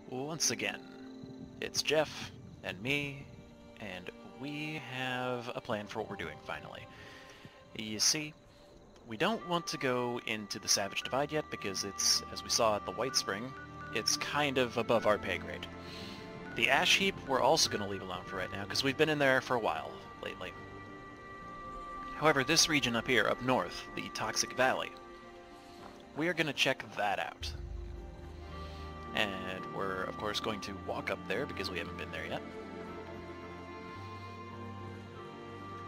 Once again, it's Geoff and me, and we have a plan for what we're doing finally. You see, we don't want to go into the Savage Divide yet because it's, as we saw at the White Spring, it's kind of above our pay grade. The Ash Heap we're also going to leave alone for right now because we've been in there for a while lately. However, this region up here, up north, the Toxic Valley, we are going to check that out. And we're, of course, going to walk up there because we haven't been there yet.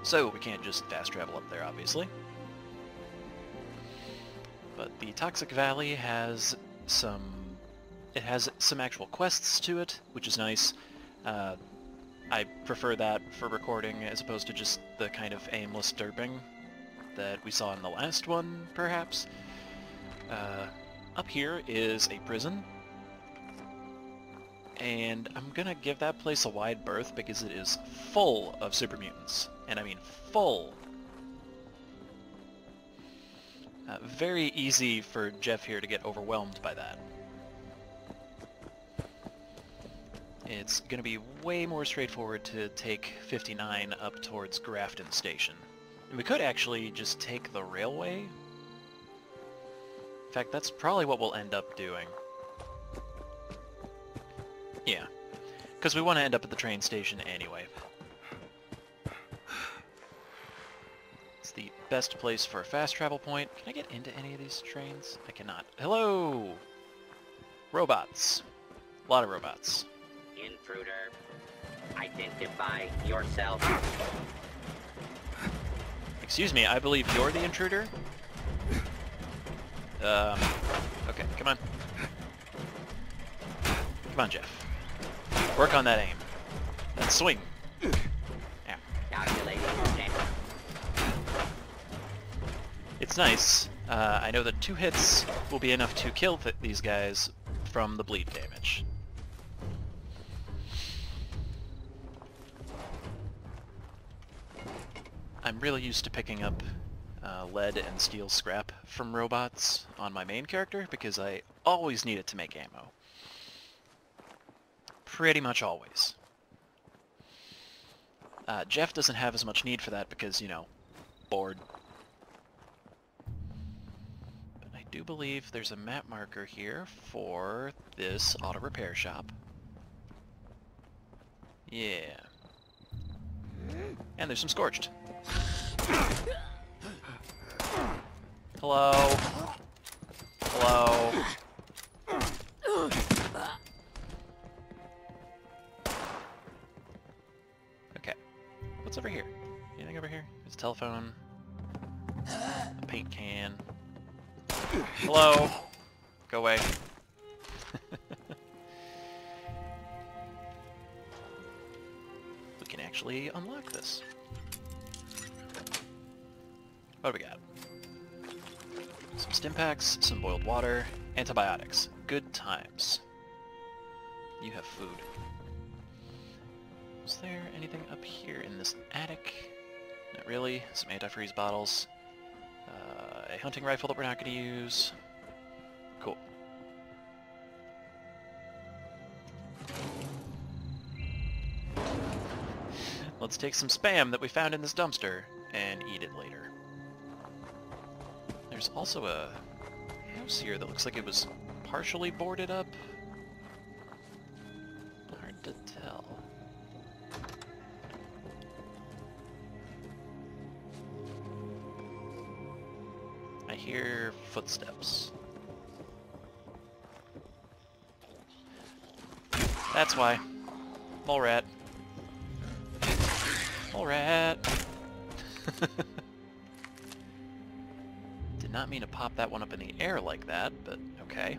So we can't just fast travel up there, obviously. But the Toxic Valley has some... it has some actual quests to it, which is nice. I prefer that for recording as opposed to just the kind of aimless derping that we saw in the last one, perhaps. Up here is a prison. And I'm gonna give that place a wide berth because it is full of super mutants. And I mean full. Very easy for Geoff here to get overwhelmed by that. It's gonna be way more straightforward to take 59 up towards Grafton Station. And we could actually just take the railway. In fact, that's probably what we'll end up doing. Yeah, because we want to end up at the train station anyway. It's the best place for a fast travel point. Can I get into any of these trains? I cannot. Hello! Robots. A lot of robots. Intruder, identify yourself. Excuse me, I believe you're the intruder? Okay, come on. Come on, Geoff. Work on that aim. That swing. Yeah. Calculating now. It's nice. I know that 2 hits will be enough to kill these guys from the bleed damage. I'm really used to picking up lead and steel scrap from robots on my main character because I always need it to make ammo. Pretty much always. Geoff doesn't have as much need for that because, you know, bored. But I do believe there's a map marker here for this auto repair shop. Yeah. And there's some Scorched. Hello? Hello? Okay. What's over here? Anything over here? There's a telephone. A paint can. Hello? Go away. We can actually unlock this. What do we got? Some stim packs, some boiled water, antibiotics. Good times. You have food. Is there anything up here in this attic? Not really. Some antifreeze bottles. A hunting rifle that we're not going to use. Cool. Let's take some Spam that we found in this dumpster and eat it later. There's also a house here that looks like it was partially boarded up. Hard to tell. I hear footsteps. That's why. Mole rat. Mole rat. Did not mean to pop that one up in the air like that, but okay.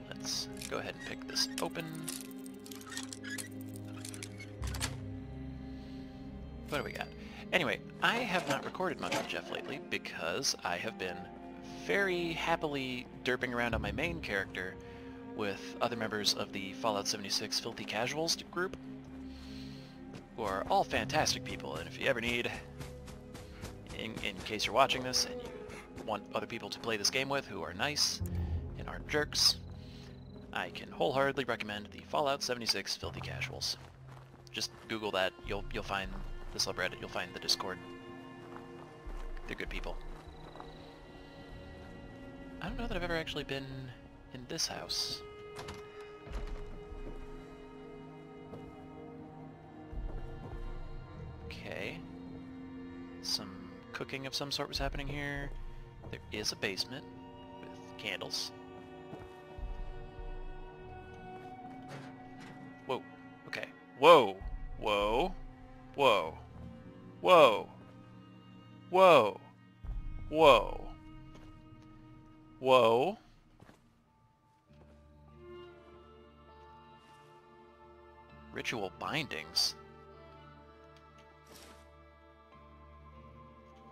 Let's go ahead and pick this open. What do we got? Anyway, I have not recorded much with Geoff lately because I have been very happily derping around on my main character with other members of the Fallout 76 Filthy Casuals group, who are all fantastic people, and if you ever need, in case you're watching this and you want other people to play this game with who are nice and aren't jerks, I can wholeheartedly recommend the Fallout 76 Filthy Casuals. Just Google that, you'll find the subreddit, you'll find the Discord. They're good people. I don't know that I've ever actually been in this house. Okay. Some cooking of some sort was happening here. There is a basement with candles. Whoa. Okay. Whoa. Whoa. Whoa. Whoa. Whoa. Whoa. Whoa. Ritual bindings.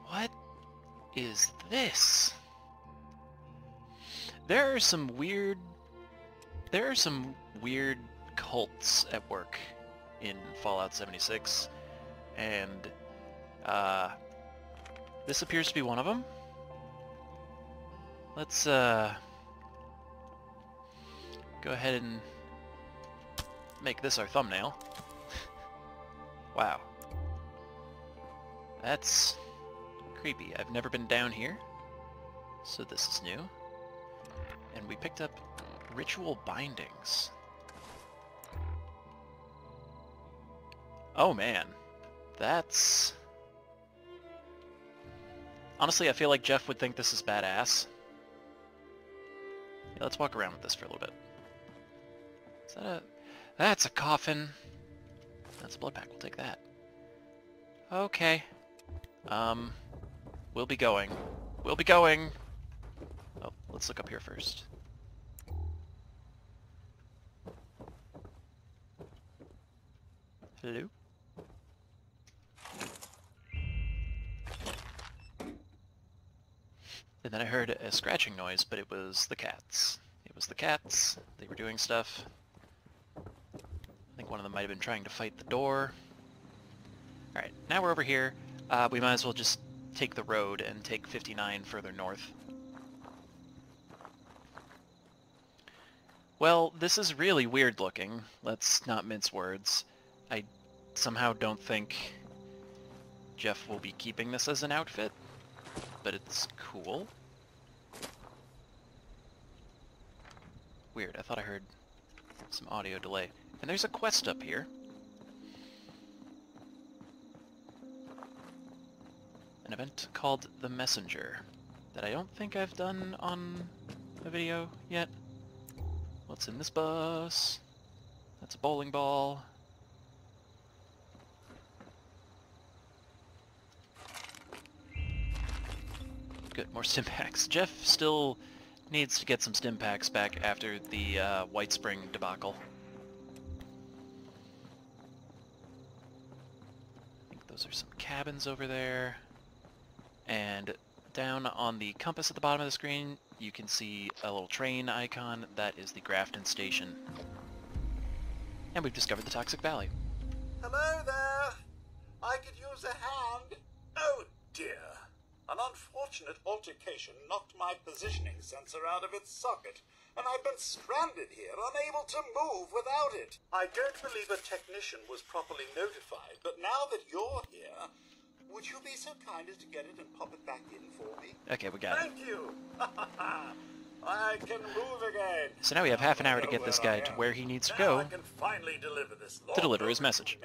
What is this? There are some weird cults at work in Fallout 76, and this appears to be one of them. Let's go ahead and make this our thumbnail. Wow. That's creepy. I've never been down here, so this is new. And we picked up ritual bindings. Oh man, that's... Honestly, I feel like Geoff would think this is badass. Yeah, let's walk around with this for a little bit. Is that a... That's a coffin. That's a blood pack, we'll take that. Okay. We'll be going. We'll be going! Oh, let's look up here first. Hello? And then I heard a scratching noise, but it was the cats. It was the cats. They were doing stuff. I think one of them might have been trying to fight the door. Alright, now we're over here. We might as well just take the road and take 59 further north. Well, this is really weird looking. Let's not mince words. I somehow don't think Geoff will be keeping this as an outfit, but it's cool. Weird, I thought I heard some audio delay. And there's a quest up here. An event called The Messenger that I don't think I've done on a video yet. What's in this bus? That's a bowling ball. Good, more stim packs. Geoff still needs to get some stim packs back after the White Spring debacle. I think those are some cabins over there. And down on the compass at the bottom of the screen, you can see a little train icon. That is the Grafton Station. And we've discovered the Toxic Valley. Hello there! I could use a hand. Oh dear. An unfortunate altercation knocked my positioning sensor out of its socket, and I've been stranded here, unable to move without it. I don't believe a technician was properly notified, but now that you're here, would you be so kind as to get it and pop it back in for me? Okay, we got it. Thank you! I can move again. So now we have half an hour to get this guy to where he needs to Now go I can finally deliver this to deliver his message.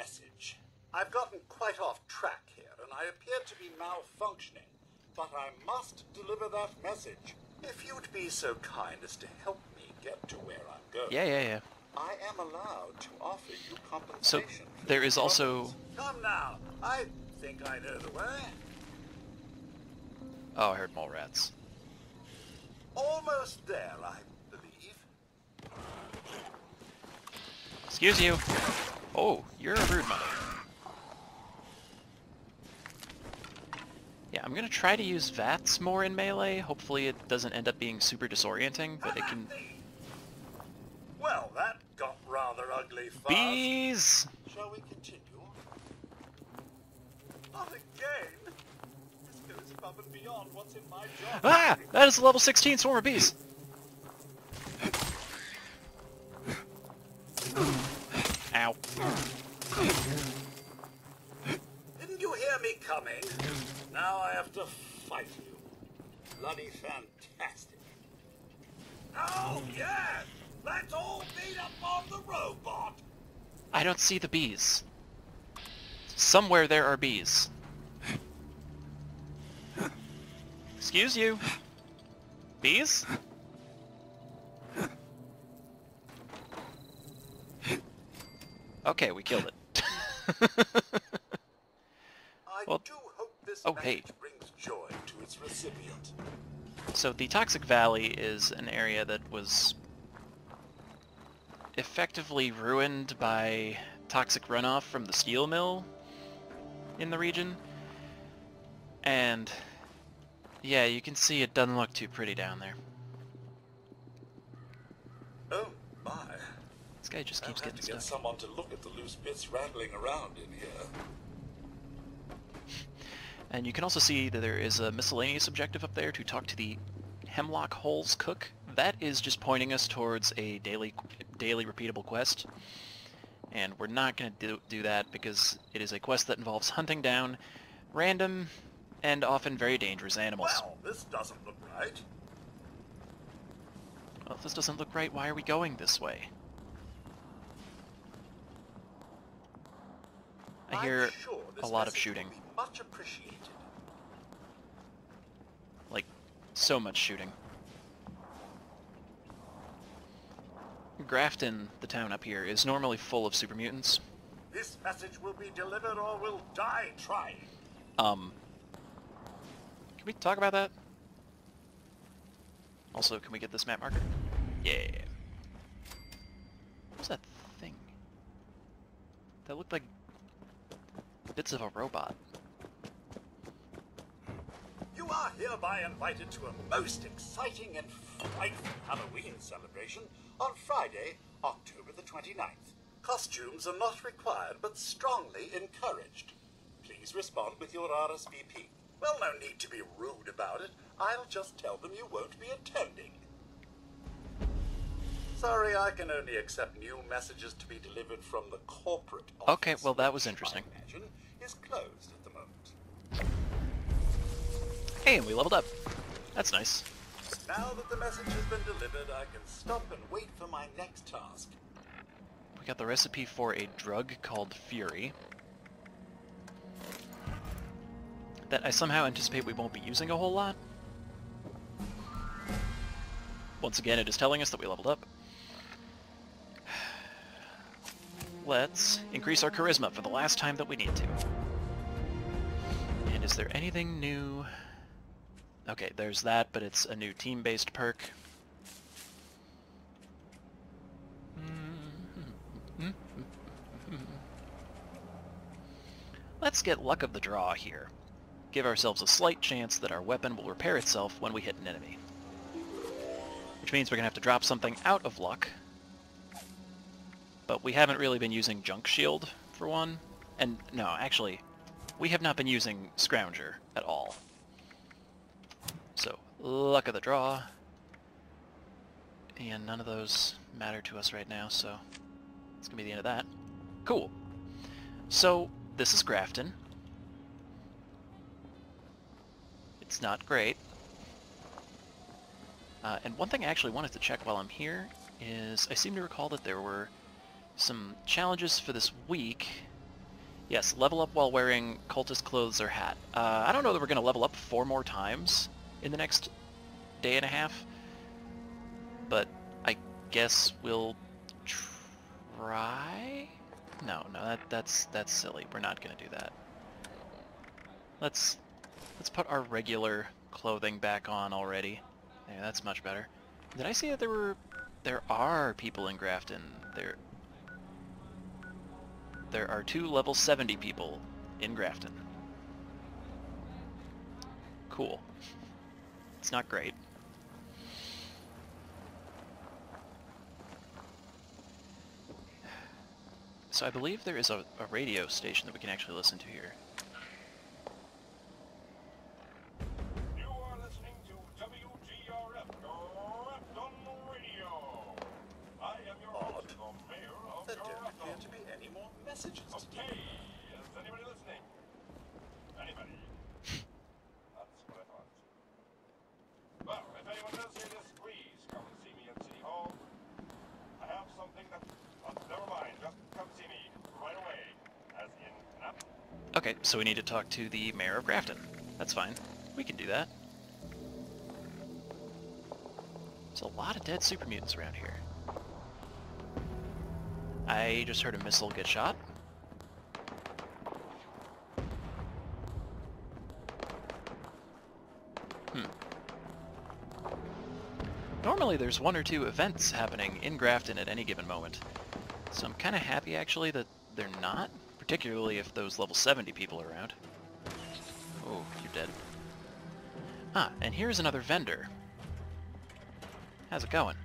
I've gotten quite off track here, and I appear to be malfunctioning, but I must deliver that message. If you'd be so kind as to help me get to where I'm going. Yeah. I am allowed to offer you So compensation. there is also... Come now, I think I know the way. Oh, I heard mole rats. Almost there, I believe. Excuse you. Oh, you're a rude mother. Yeah, I'm gonna try to use VATS more in Melee. Hopefully it doesn't end up being super disorienting, but it can... Well, that got rather ugly fast. Bees! Shall we continue? Not again. This goes above and beyond what's in my job. Ah! That is a level 16 swarm of bees! Ow. Didn't you hear me coming? Now I have to fight you. Bloody fantastic. Oh, yes! Let's all beat up on the robot! I don't see the bees. Somewhere there are bees. Excuse you. Bees? Okay, we killed it. I Well, do hope this oh, message hey. brings joy to its recipient. So the Toxic Valley is an area that was effectively ruined by toxic runoff from the steel mill in the region. And yeah, you can see it doesn't look too pretty down there. Oh, my. This guy just I'll keeps have getting to get stuck. someone to look at the loose bits rattling around in here. And you can also see that there is a miscellaneous objective up there to talk to the Hemlock Holes Cook. That is just pointing us towards a daily repeatable quest. And we're not going to do that because it is a quest that involves hunting down random and often very dangerous animals. Well, this doesn't look right. Well, if this doesn't look right, why are we going this way? I hear I'm sure this a lot of message shooting. will be much appreciated. Like, so much shooting. Grafton, the town up here, is normally full of super mutants. This message will be delivered or we'll die trying. Can we talk about that? Also, can we get this map marker? Yeah. What's that thing? That looked like bits of a robot. You are hereby invited to a most exciting and frightful Halloween celebration on Friday, October the 29th. Costumes are not required, but strongly encouraged. Please respond with your RSVP. Well, no need to be rude about it. I'll just tell them you won't be attending. Sorry, I can only accept new messages to be delivered from the corporate office. Okay, well that was which interesting. I imagine is closed at the moment. Hey, and we leveled up. That's nice. Now that the message has been delivered, I can stop and wait for my next task. We got the recipe for a drug called Fury that I somehow anticipate we won't be using a whole lot. Once again, it is telling us that we leveled up. Let's increase our charisma for the last time that we need to. And is there anything new? Okay, there's that, but it's a new team-based perk. Let's get luck of the draw here. Give ourselves a slight chance that our weapon will repair itself when we hit an enemy. Which means we're going to have to drop something out of luck. But we haven't really been using Junk Shield, for one. And, no, actually, we have not been using Scrounger at all. So, luck of the draw. And none of those matter to us right now, so it's going to be the end of that. Cool. So, this is Grafton. It's not great. And one thing I actually wanted to check while I'm here is I seem to recall that there were some challenges for this week. Yes, level up while wearing cultist clothes or hat. I don't know that we're going to level up 4 more times in the next day and a half, but I guess we'll try? No, that's silly. We're not going to do that. Let's put our regular clothing back on already. Yeah, that's much better. Did I see that there are people in Grafton? There are 2 level 70 people in Grafton. Cool. It's not great. So I believe there is a radio station that we can actually listen to here. Okay, so we need to talk to the mayor of Grafton. That's fine. We can do that. There's a lot of dead super mutants around here. I just heard a missile get shot. Normally there's one or two events happening in Grafton at any given moment. So I'm kind of happy actually that they're not, particularly if those level 70 people are around. Oh, you're dead. Ah, and here's another vendor. How's it going?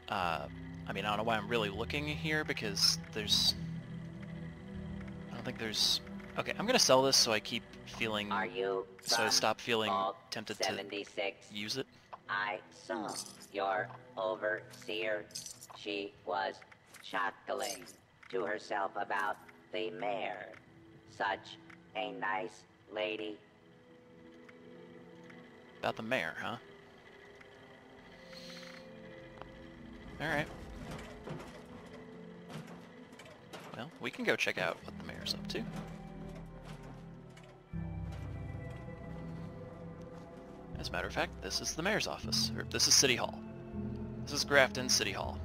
I mean, I don't know why I'm really looking here, because there's... I don't think there's... Okay, I'm gonna sell this so I keep feeling... Are you So I stop feeling Vault tempted 76? to use it. I saw your overseer. She was chuckling to herself about the mayor. Such a nice lady. About the mayor, huh? Alright. Well, we can go check out what the mayor's up to. As a matter of fact, this is the mayor's office. Or, this is City Hall. This is Grafton City Hall.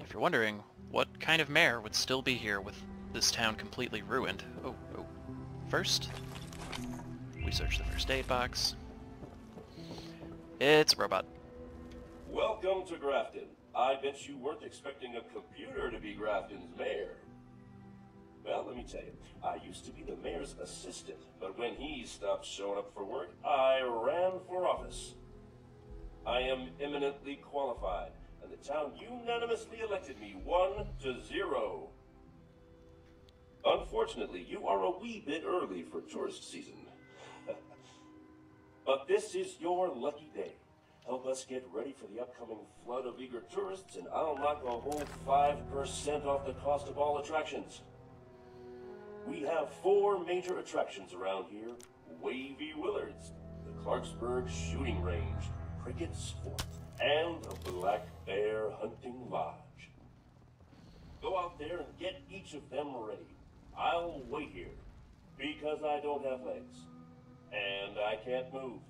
If you're wondering, what kind of mayor would still be here with this town completely ruined? Oh. First, we search the first aid box. It's a robot. Welcome to Grafton. I bet you weren't expecting a computer to be Grafton's mayor. Well, let me tell you, I used to be the mayor's assistant, but when he stopped showing up for work, I ran for office. I am eminently qualified, and the town unanimously elected me 1-0. Unfortunately, you are a wee bit early for tourist season. But this is your lucky day. Help us get ready for the upcoming flood of eager tourists, and I'll knock a whole 5% off the cost of all attractions. We have 4 major attractions around here. Wavy Willards, the Clarksburg Shooting Range, Cricket's Fort, and a Black Bear Hunting Lodge. Go out there and get each of them ready. I'll wait here, because I don't have legs, and I can't move.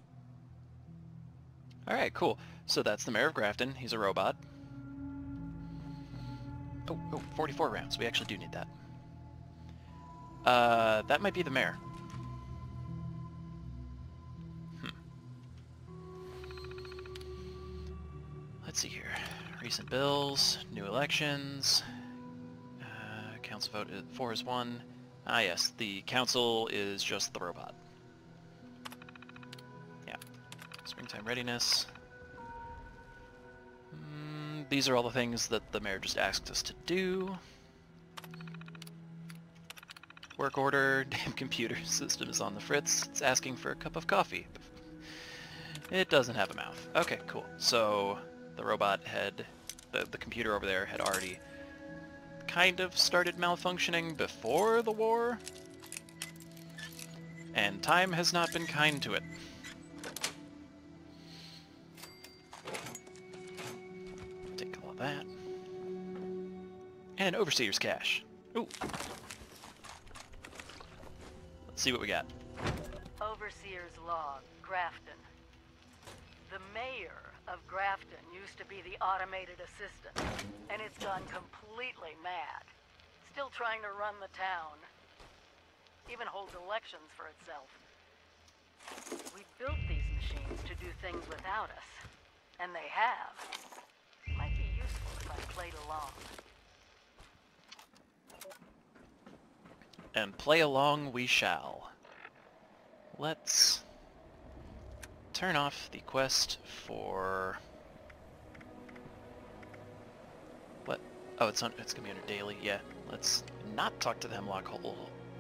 Alright, cool. So that's the mayor of Grafton. He's a robot. Oh, 44 rounds. We actually do need that. That might be the mayor. Let's see here. Recent bills, new elections. Council vote 4 is 1. Ah yes, the council is just the robot. Yeah. Springtime readiness. These are all the things that the mayor just asked us to do. Work order, damn computer system is on the fritz. It's asking for a cup of coffee. It doesn't have a mouth. Okay, cool. So the robot had, the computer over there had already kind of started malfunctioning before the war, and time has not been kind to it. Take all of that. And Overseer's cash. Ooh. Let's see what we got. Overseer's log, Grafton. The mayor of Grafton used to be the automated assistant, and it's gone completely mad. Still trying to run the town. Even holds elections for itself. We built these machines to do things without us, and they have. Might be useful if I played along. And play along we shall. Let's turn off the quest for... What? Oh, it's gonna be under daily, yeah. Let's not talk to the Hemlock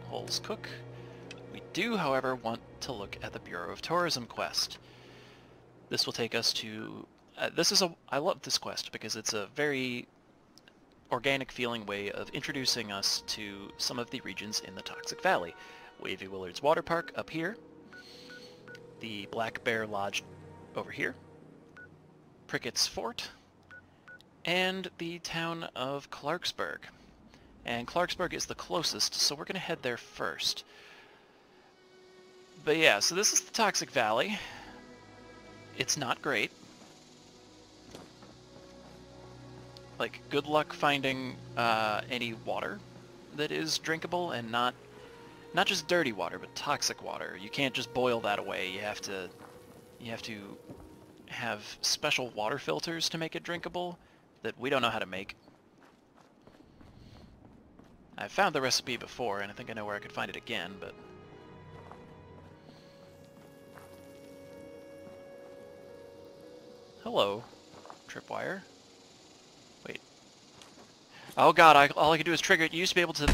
Holes cook. We do, however, want to look at the Bureau of Tourism quest. This will take us to... I love this quest because it's a very organic feeling way of introducing us to some of the regions in the Toxic Valley. Wavy Willard's Water Park up here. the Black Bear Lodge over here, Prickett's Fort, and the town of Clarksburg. And Clarksburg is the closest, so we're going to head there first. But yeah, so this is the Toxic Valley. It's not great. Like, good luck finding any water that is drinkable, and not just dirty water, but toxic water. You can't just boil that away. You have to have special water filters to make it drinkable that we don't know how to make. I've found the recipe before, and I think I know where I could find it again, but... Hello, tripwire. Wait. Oh god, all I could do is trigger it. You used to be able to...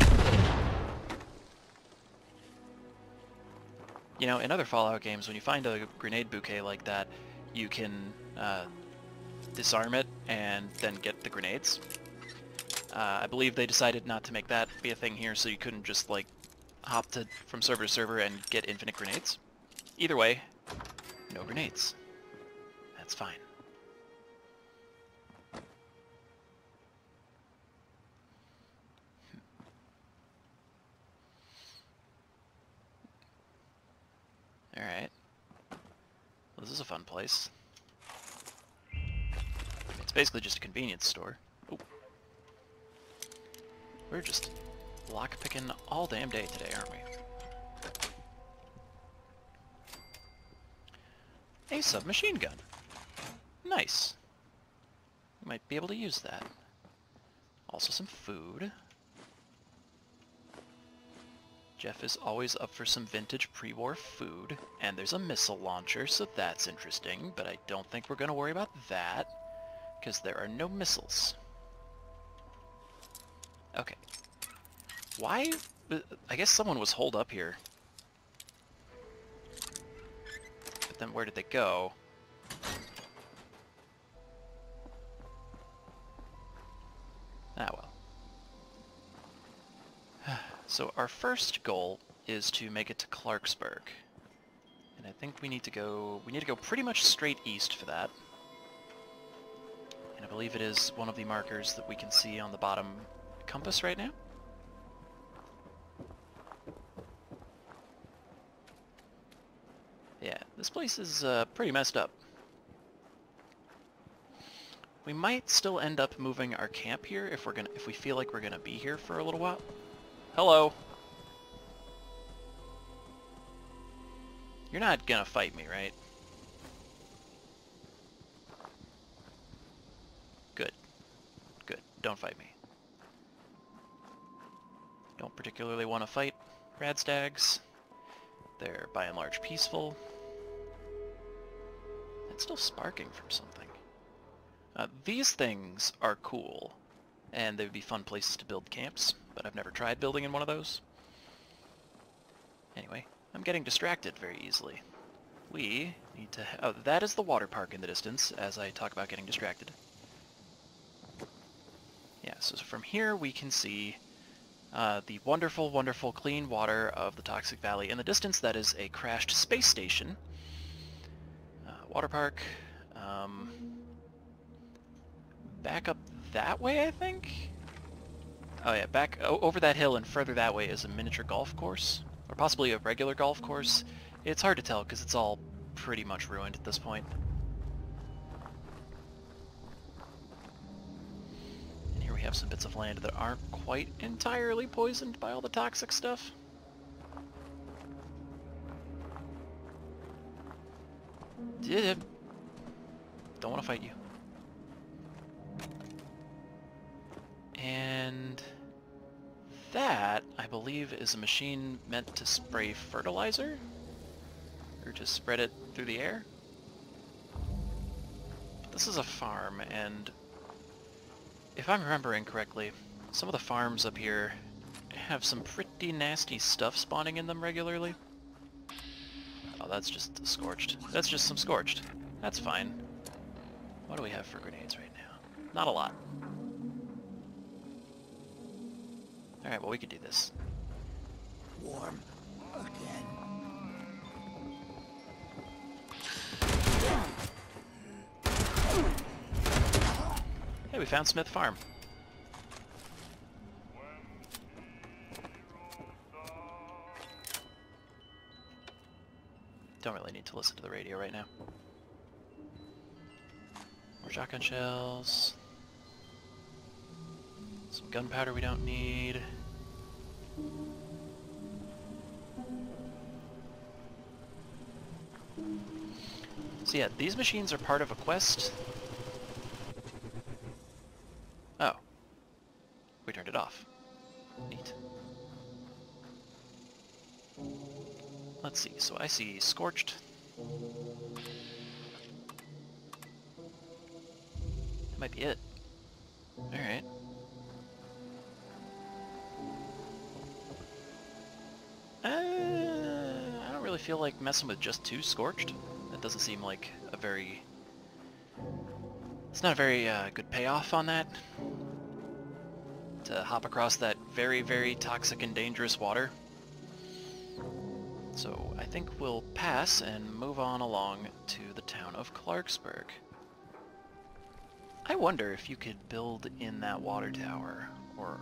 You know, in other Fallout games, when you find a grenade bouquet like that, you can disarm it and then get the grenades. I believe they decided not to make that be a thing here, so you couldn't just, like, hop from server to server and get infinite grenades. Either way, no grenades. That's fine. Alright. Well, this is a fun place. It's basically just a convenience store. Ooh. We're just lockpicking all damn day today, aren't we? A submachine gun. Nice. We might be able to use that. Also some food. Geoff is always up for some vintage pre-war food. And there's a missile launcher, so that's interesting. But I don't think we're going to worry about that, because there are no missiles. Okay. Why? I guess someone was holed up here. But then where did they go? Ah, well. So our first goal is to make it to Clarksburg. And I think we need to go pretty much straight east for that. And I believe it is one of the markers that we can see on the bottom compass right now. Yeah, this place is pretty messed up. We might still end up moving our camp here if we feel like we're gonna be here for a little while. Hello. You're not gonna fight me, right? Good. Good. Don't fight me. Don't particularly want to fight radstags. They're by and large peaceful. It's still sparking from something. These things are cool, and they would be fun places to build camps, but I've never tried building in one of those. Anyway, I'm getting distracted very easily. We need to... Oh, that is the water park in the distance, as I talk about getting distracted. Yeah, so from here we can see the wonderful, wonderful clean water of the Toxic Valley. In the distance, that is a crashed space station. Water park. Back up that way, I think? Oh yeah, back over that hill and further that way is a miniature golf course. Or possibly a regular golf course. It's hard to tell because it's all pretty much ruined at this point. And here we have some bits of land that aren't quite entirely poisoned by all the toxic stuff. Don't want to fight you. And that, I believe, is a machine meant to spray fertilizer? Or to spread it through the air? This is a farm, and if I'm remembering correctly, some of the farms up here have some pretty nasty stuff spawning in them regularly. Oh, that's just scorched. That's just some scorched. That's fine. What do we have for grenades right now? Not a lot. Alright, well we could do this. Warm again. Hey, we found Smith Farm. Don't really need to listen to the radio right now. More shotgun shells. Some gunpowder we don't need. So yeah, these machines are part of a quest. Oh. We turned it off. Neat. Let's see, so I see Scorched. That might be it. Alright. I don't really feel like messing with just 2 Scorched. That doesn't seem like a very... It's not a very good payoff on that. To hop across that very, very toxic and dangerous water. So I think we'll pass and move on along to the town of Clarksburg. I wonder if you could build in that water tower, or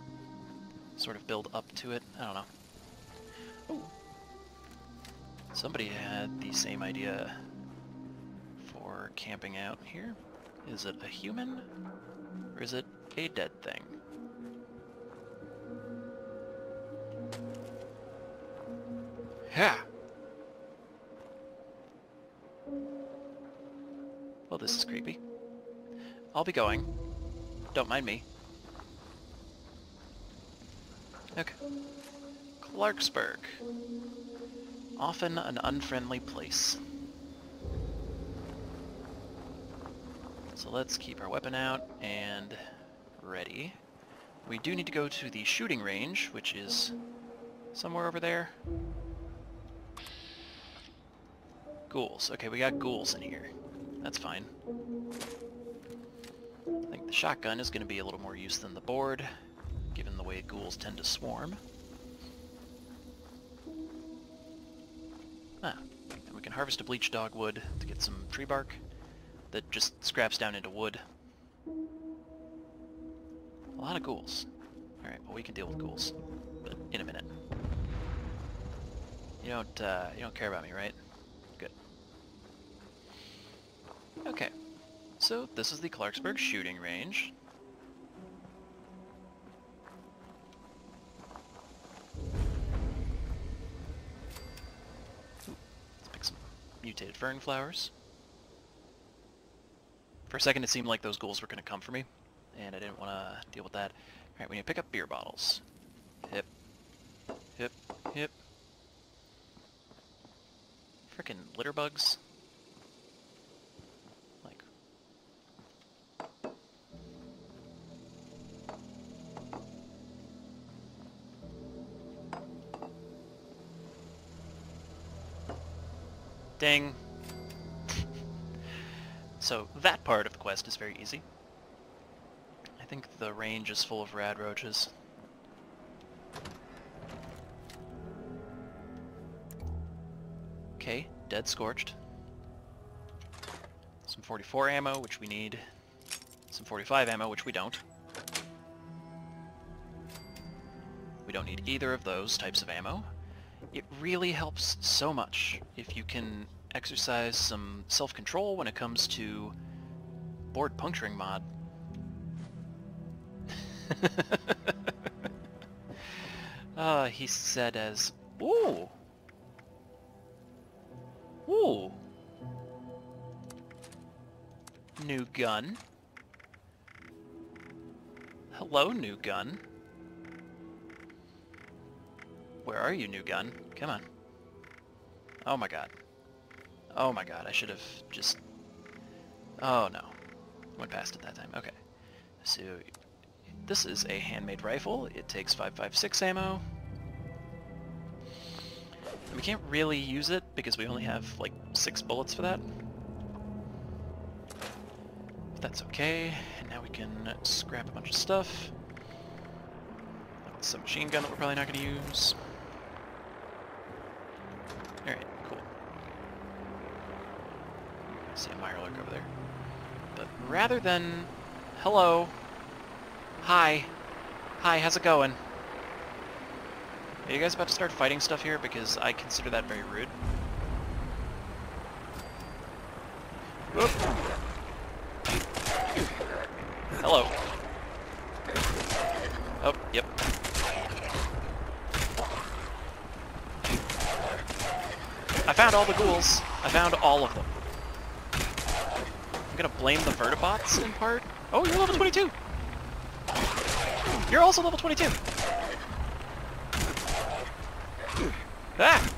sort of build up to it. I don't know. Ooh. Somebody had the same idea for camping out here. Is it a human, or is it a dead thing? Ha! Well, this is creepy. I'll be going. Don't mind me. Okay. Clarksburg. Often an unfriendly place. So let's keep our weapon out and ready. We do need to go to the shooting range, which is somewhere over there. Ghouls. Okay, we got ghouls in here. That's fine. I think the shotgun is going to be a little more use than the board, given the way ghouls tend to swarm. Ah, and we can harvest a bleached dogwood to get some tree bark that just scraps down into wood. A lot of ghouls. Alright, well we can deal with ghouls, but in a minute. You don't care about me, right? Good. Okay, so this is the Clarksburg shooting range. Ooh, let's pick some mutated fern flowers. For a second it seemed like those ghouls were going to come for me, and I didn't want to deal with that. Alright, we need to pick up beer bottles. Hip. Hip. Hip. Frickin' litter bugs. Like... Dang. So that part of the quest is very easy. I think the range is full of rad roaches. Okay, dead scorched. Some 44 ammo, which we need. Some 45 ammo, which we don't. We don't need either of those types of ammo. It really helps so much if you can exercise some self-control when it comes to board puncturing mod. He said as, ooh! Ooh! New gun. Hello, new gun. Where are you, new gun? Come on. Oh my god. Oh my god, I should have just... Oh no. Went past it that time. Okay. So, this is a handmade rifle. It takes 5.56 ammo. And we can't really use it because we only have like 6 bullets for that. But that's okay. And now we can scrap a bunch of stuff. Like some machine gun that we're probably not going to use. Alright, cool. I see a mirelurk over there. But rather than Hello. Hi. Hi, how's it going? Are you guys about to start fighting stuff here? Because I consider that very rude. Whoop. Hello. Oh, yep. I found all the ghouls. I found all of them. I'm gonna blame the vertibots in part. Oh, you're level 22! You're also level 22! Ah!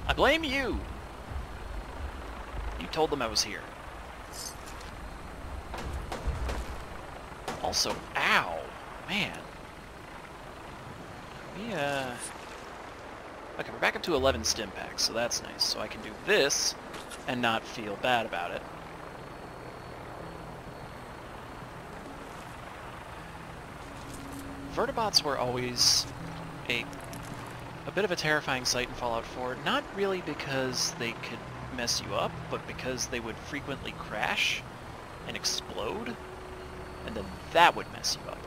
I blame you! You told them I was here. Also, ow! Man. Yeah. Okay, we're back up to 11 stim packs, so that's nice. So I can do this and not feel bad about it. Vertibots were always a bit of a terrifying sight in Fallout 4, not really because they could mess you up, but because they would frequently crash and explode, and then that would mess you up.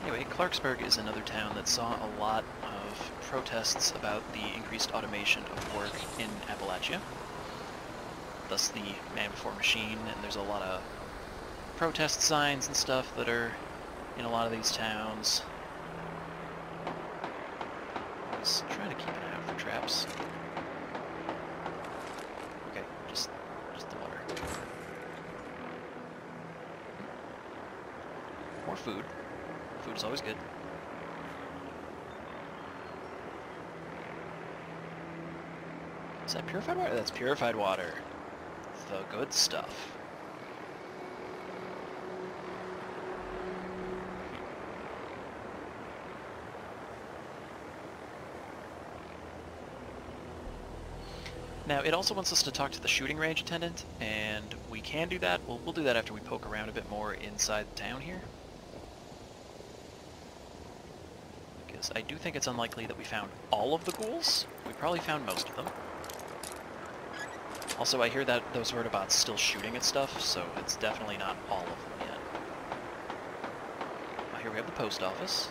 Anyway, Clarksburg is another town that saw a lot of protests about the increased automation of work in Appalachia. Thus the man before machine, and there's a lot of protest signs and stuff that are in a lot of these towns. I was trying to keep an eye out for traps. Okay, just the water. More food. Food is always good. Is that purified water? That's purified water. The good stuff. Now, it also wants us to talk to the shooting range attendant, and we can do that. We'll do that after we poke around a bit more inside the town here. Because I do think it's unlikely that we found all of the ghouls. We probably found most of them. Also, I hear that those vertibots still shooting at stuff, so it's definitely not all of them yet. Here we have the post office,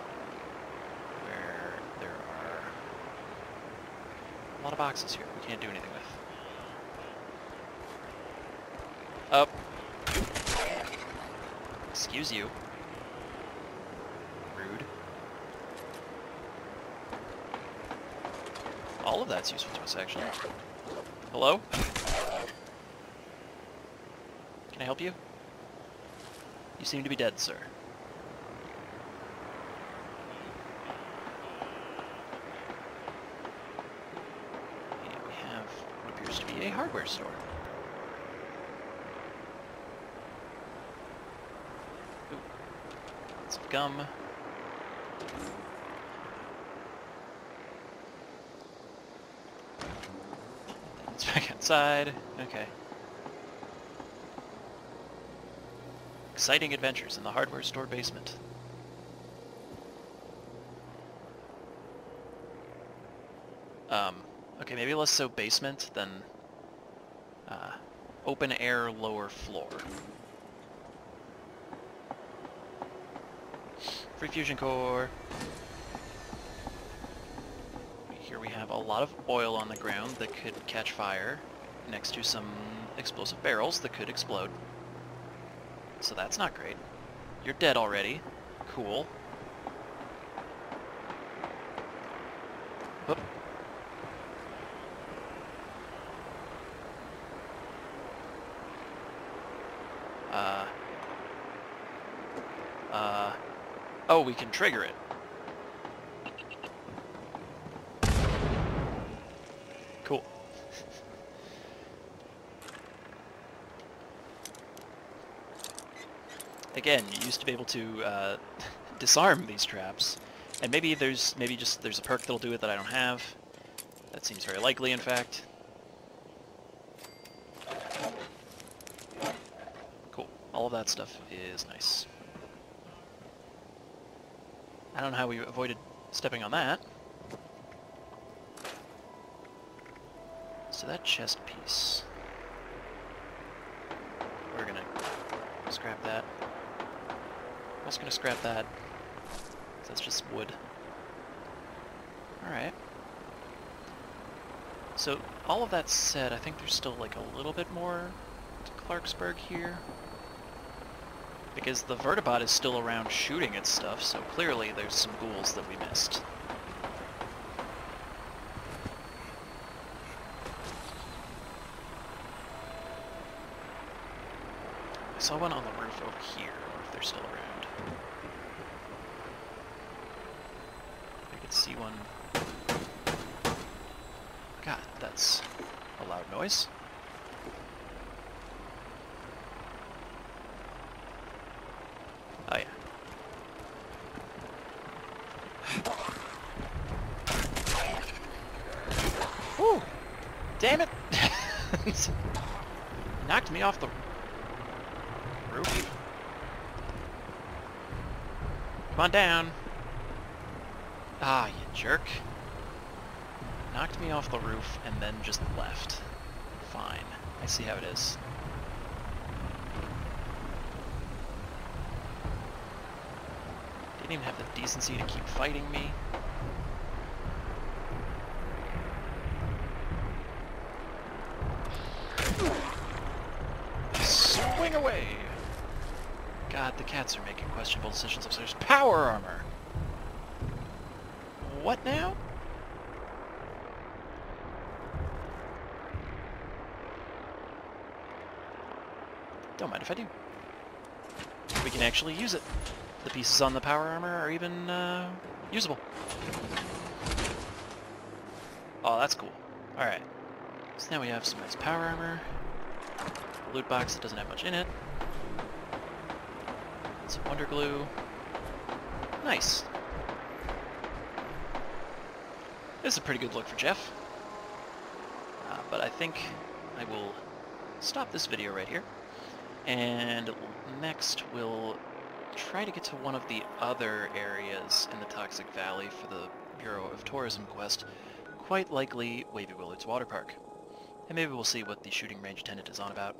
where there are a lot of boxes here we can't do anything with. Up. Excuse you. Rude. All of that's useful to us, actually. Hello? Can I help you? You seem to be dead, sir. And we have what appears to be a hardware store. Ooh. Lots of gum. It's back outside. Okay. Exciting adventures in the hardware store basement. Okay, maybe less so basement than open air lower floor. Free fusion core. Here we have a lot of oil on the ground that could catch fire next to some explosive barrels that could explode. So that's not great. You're dead already. Cool. Whoop. Oh, we can trigger it. Cool. Again, you used to be able to disarm these traps, and maybe there's a perk that'll do it that I don't have. That seems very likely, in fact. Cool. All of that stuff is nice. I don't know how we avoided stepping on that. so that chest piece, we're gonna scrap that. I'm also gonna scrap that. That's just wood. Alright. So, all of that said, I think there's still like a little bit more to Clarksburg here. Because the Vertibot is still around shooting at stuff, so clearly there's some ghouls that we missed. I saw one on the roof over here, if they're still around. I could see one. God, that's a loud noise. Oh yeah. Woo! Damn it! Knocked me off the roof. Come on down. Ah, you jerk. Knocked me off the roof and then just left. Fine. I see how it is. Didn't even have the decency to keep fighting me. Swing away! God, the cats are making questionable decisions upstairs. Power armor! What now? Don't mind if I do. We can actually use it. The pieces on the power armor are even, usable. Oh, that's cool. Alright. So now we have some nice power armor. A loot box that doesn't have much in it. Some wonder glue. Nice. This is a pretty good look for Geoff. But I think I will stop this video right here. And next we'll try to get to one of the other areas in the Toxic Valley for the Bureau of Tourism quest, quite likely Wavy Willard's Water Park. And maybe we'll see what the shooting range attendant is on about.